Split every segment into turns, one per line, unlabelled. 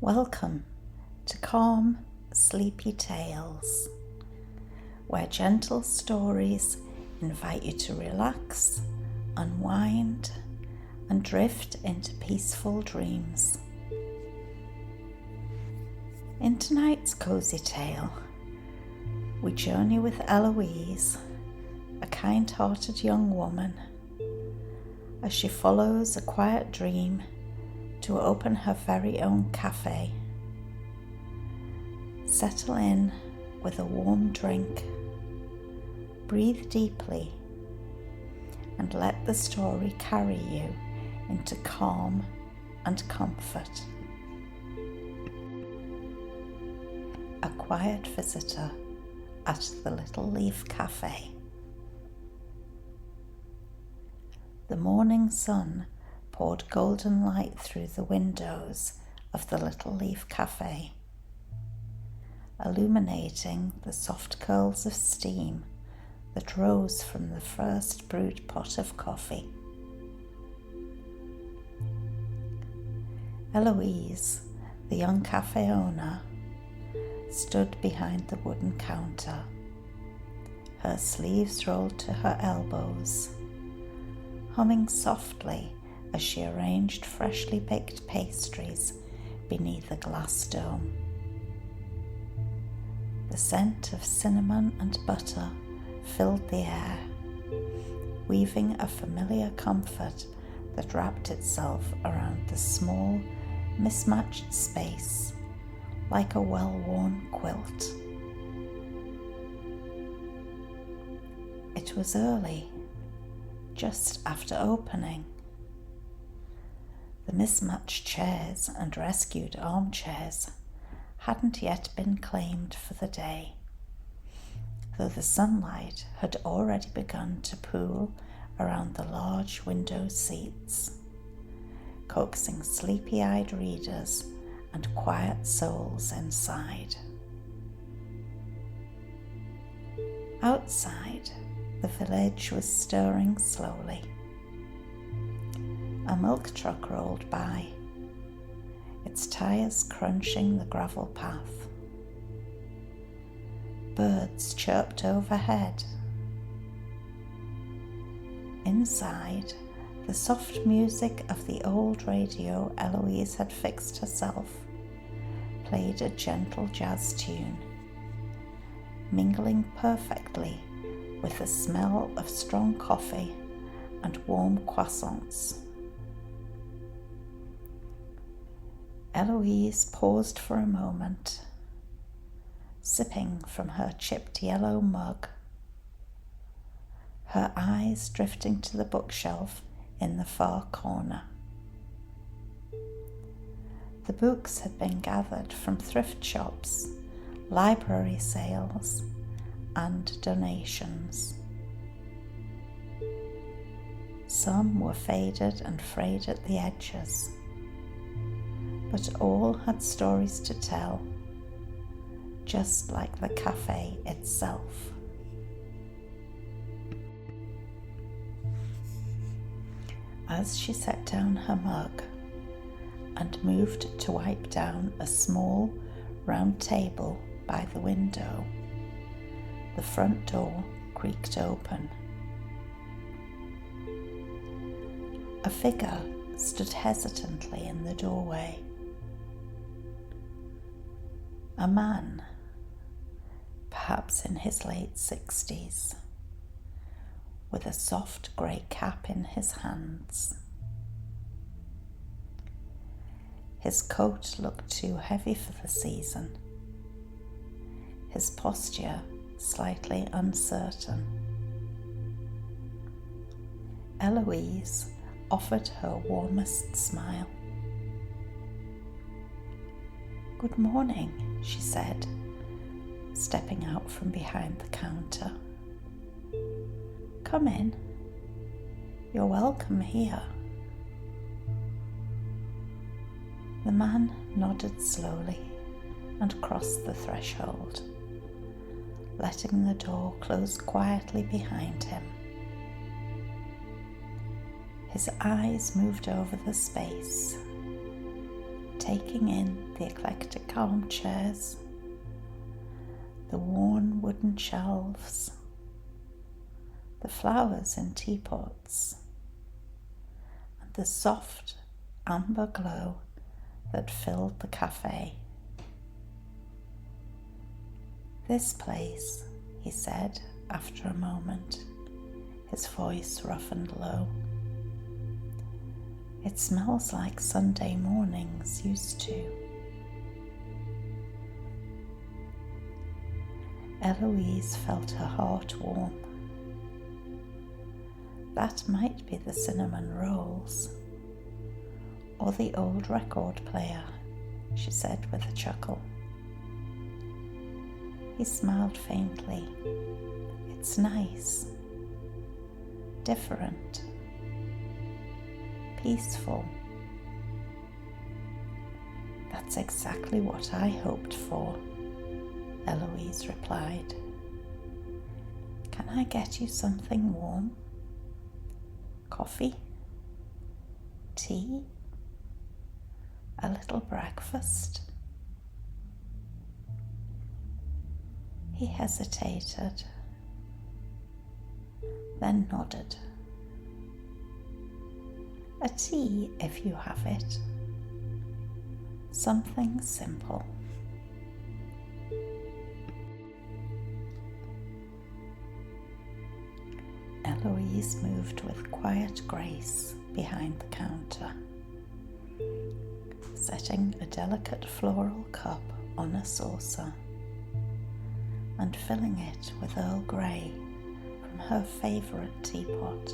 Welcome to Calm, Sleepy Tales, where gentle stories invite you to relax, unwind, and drift into peaceful dreams. In tonight's cozy tale, we journey with Eloise, a kind-hearted young woman, as she follows a quiet dream to open her very own cafe. Settle in with a warm drink, breathe deeply, and let the story carry you into calm and comfort. A quiet visitor at the Little Leaf Café. The morning sun poured golden light through the windows of the Little Leaf Café, illuminating the soft curls of steam that rose from the first brewed pot of coffee. Eloise, the young cafe owner, stood behind the wooden counter, her sleeves rolled to her elbows, humming softly as she arranged freshly baked pastries beneath a glass dome. The scent of cinnamon and butter filled the air, weaving a familiar comfort that wrapped itself around the small, mismatched space like a well-worn quilt. It was early, just after opening. The mismatched chairs and rescued armchairs hadn't yet been claimed for the day, though the sunlight had already begun to pool around the large window seats, coaxing sleepy-eyed readers and quiet souls inside. Outside, the village was stirring slowly. A milk truck rolled by, its tires crunching the gravel path. Birds chirped overhead. Inside, the soft music of the old radio Eloise had fixed herself played a gentle jazz tune, mingling perfectly with the smell of strong coffee and warm croissants. Eloise paused for a moment, sipping from her chipped yellow mug, her eyes drifting to the bookshelf in the far corner. The books had been gathered from thrift shops, library sales, and donations. Some were faded and frayed at the edges, but all had stories to tell, just like the cafe itself. As she set down her mug and moved to wipe down a small round table by the window, the front door creaked open. A figure stood hesitantly in the doorway. A man, perhaps in his late 60s, with a soft grey cap in his hands. His coat looked too heavy for the season, his posture slightly uncertain. Eloise offered her warmest smile. "Good morning," she said, stepping out from behind the counter. "Come in. You're welcome here." The man nodded slowly and crossed the threshold, letting the door close quietly behind him. His eyes moved over the space, taking in the eclectic armchairs, the worn wooden shelves, the flowers in teapots, and the soft amber glow that filled the cafe. "This place," he said after a moment, his voice rough and low. "It smells like Sunday mornings used to." Eloise felt her heart warm. That might be the cinnamon rolls, or the old record player, she said with a chuckle. He smiled faintly. "It's nice, different, peaceful." "That's exactly what I hoped for," Eloise replied. "Can I get you something warm? Coffee? Tea? A little breakfast?" He hesitated, then nodded. "A tea, if you have it. Something simple." Eloise moved with quiet grace behind the counter, setting a delicate floral cup on a saucer and filling it with Earl Grey from her favourite teapot.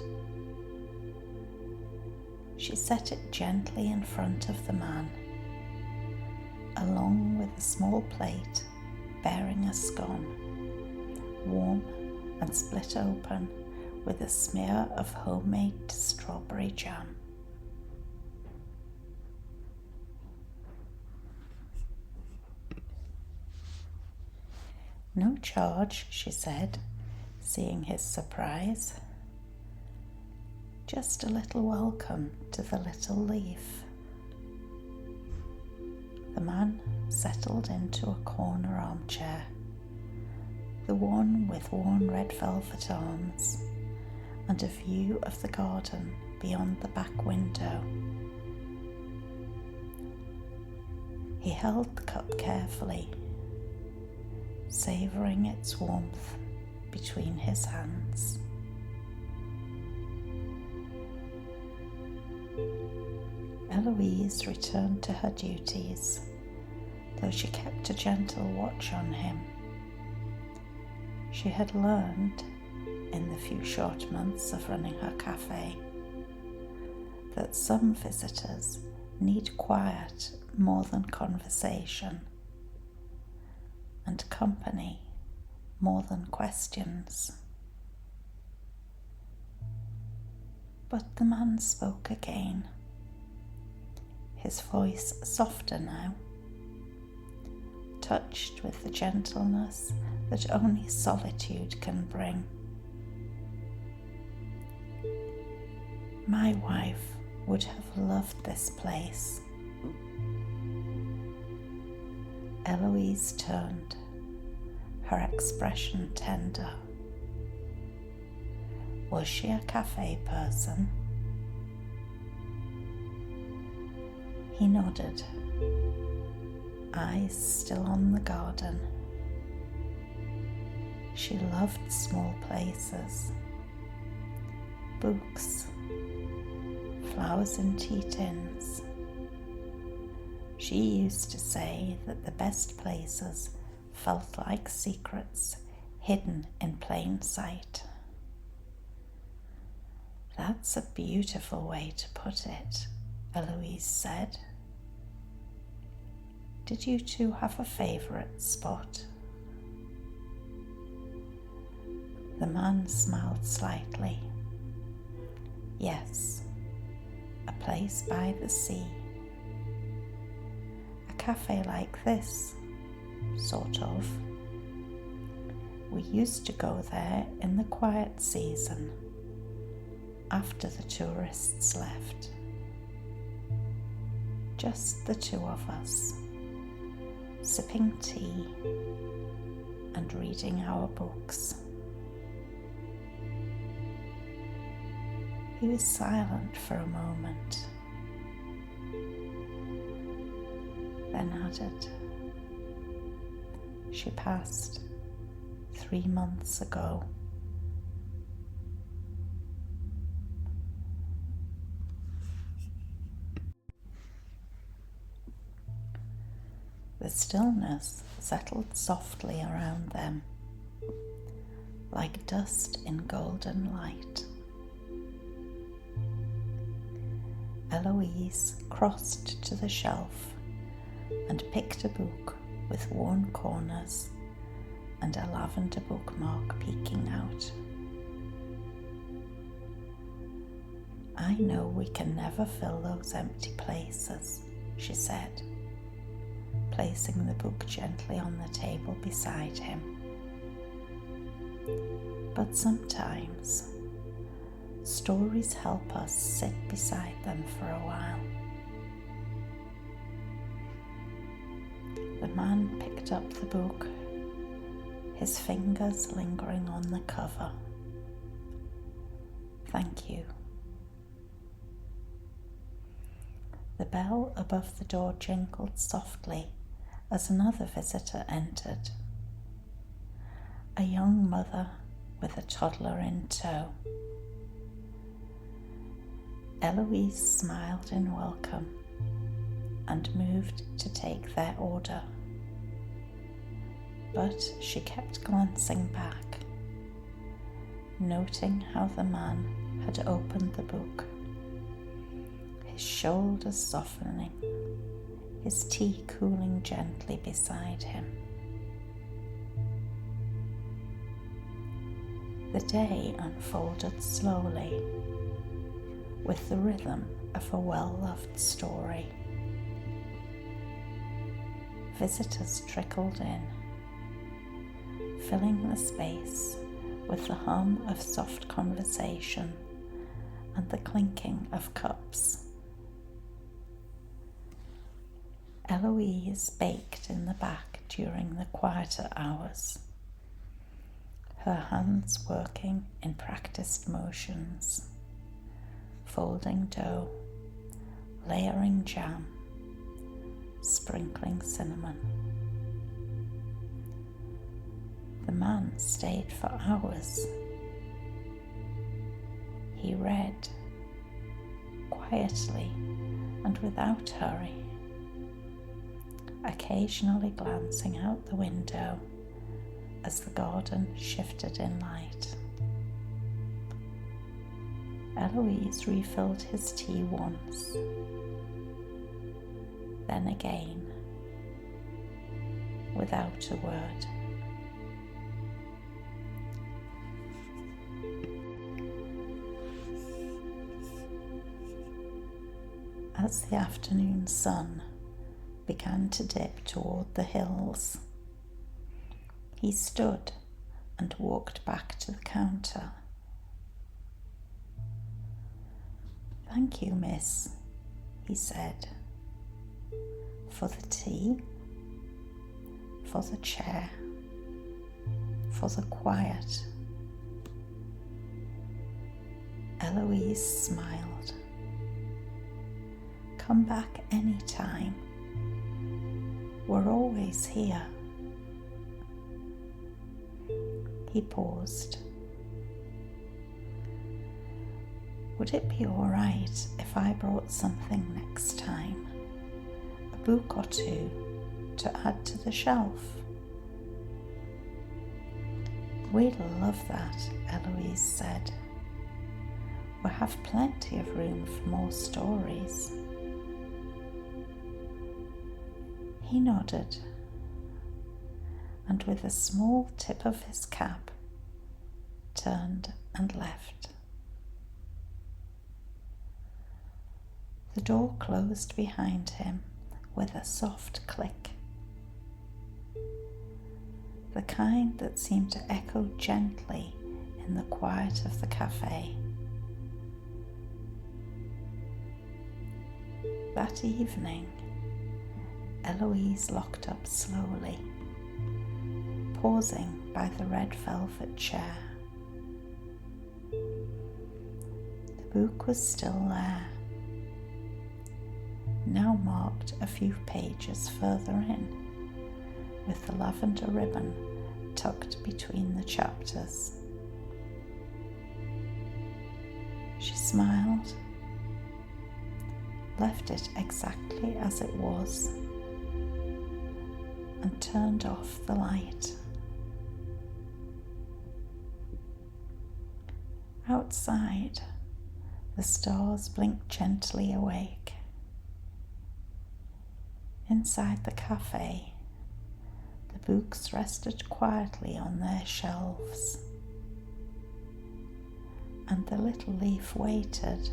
She set it gently in front of the man, along with a small plate bearing a scone, warm and split open with a smear of homemade strawberry jam. "No charge," she said, seeing his surprise. "Just a little welcome to the Little Leaf." The man settled into a corner armchair, the one with worn red velvet arms and a view of the garden beyond the back window. He held the cup carefully, savouring its warmth between his hands. Eloise returned to her duties, though she kept a gentle watch on him. She had learned, in the few short months of running her cafe, that some visitors need quiet more than conversation, and company more than questions. But the man spoke again, his voice softer now, touched with the gentleness that only solitude can bring. "My wife would have loved this place." Eloise turned, her expression tender. Was she a cafe person? He nodded, eyes still on the garden. She loved small places, books, flowers in tea tins. She used to say that the best places felt like secrets hidden in plain sight. "That's a beautiful way to put it," Eloise said. "Did you two have a favourite spot?" The man smiled slightly. "Yes, a place by the sea. A cafe like this, sort of. We used to go there in the quiet season, after the tourists left." just the two of us, sipping tea and reading our books. He was silent for a moment, then added, "She passed 3 months ago." The stillness settled softly around them, like dust in golden light. Eloise crossed to the shelf and picked a book with worn corners and a lavender bookmark peeking out. "I know we can never fill those empty places," she said, placing the book gently on the table beside him. "But sometimes stories help us sit beside them for a while." The man picked up the book, his fingers lingering on the cover. "Thank you." The bell above the door jingled softly as another visitor entered. A young mother with a toddler in tow. Eloise smiled in welcome and moved to take their order. But she kept glancing back, noting how the man had opened the book, his shoulders softening, his tea cooling gently beside him. The day unfolded slowly, with the rhythm of a well-loved story. Visitors trickled in, filling the space with the hum of soft conversation and the clinking of cups. Eloise baked in the back during the quieter hours, her hands working in practiced motions, folding dough, layering jam, sprinkling cinnamon. The man stayed for hours. He read, quietly and without hurry, occasionally glancing out the window as the garden shifted in light. Eloise refilled his tea once, then again, without a word. As the afternoon sun began to dip toward the hills, he stood and walked back to the counter. "Thank you, miss," he said, "for the tea, for the chair, for the quiet." Eloise smiled. "Come back any time. We're always here." He paused. "Would it be all right if I brought something next time? A book or two to add to the shelf?" "We'd love that," Eloise said. "We have plenty of room for more stories." He nodded, and with a small tip of his cap, turned and left. The door closed behind him with a soft click, the kind that seemed to echo gently in the quiet of the cafe. that evening, Eloise locked up slowly, pausing by the red velvet chair. The book was still there, now marked a few pages further in, with the lavender ribbon tucked between the chapters. She smiled, left it exactly as it was, and turned off the light. Outside, the stars blinked gently awake. Inside the cafe, the books rested quietly on their shelves, and the little leaf waited,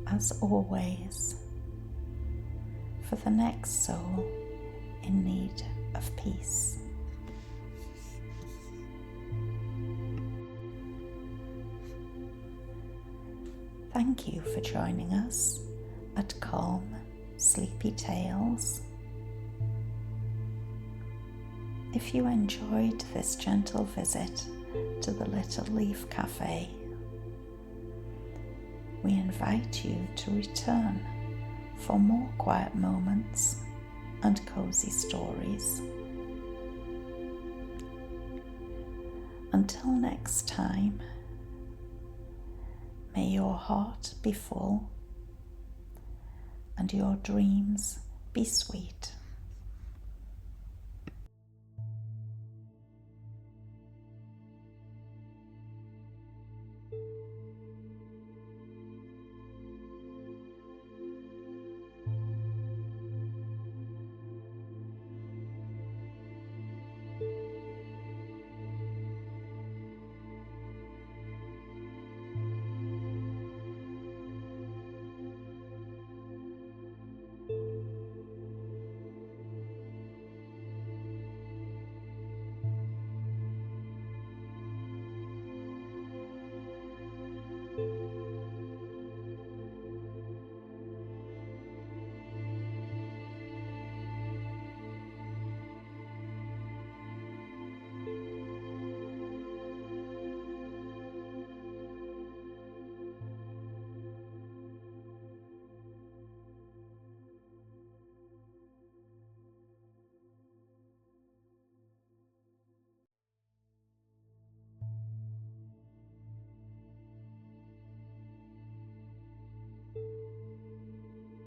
as always, for the next soul in need of peace. Thank you for joining us at Calm, Sleepy Tales. If you enjoyed this gentle visit to the Little Leaf Café, we invite you to return for more quiet moments and cozy stories. Until next time, may your heart be full and your dreams be sweet.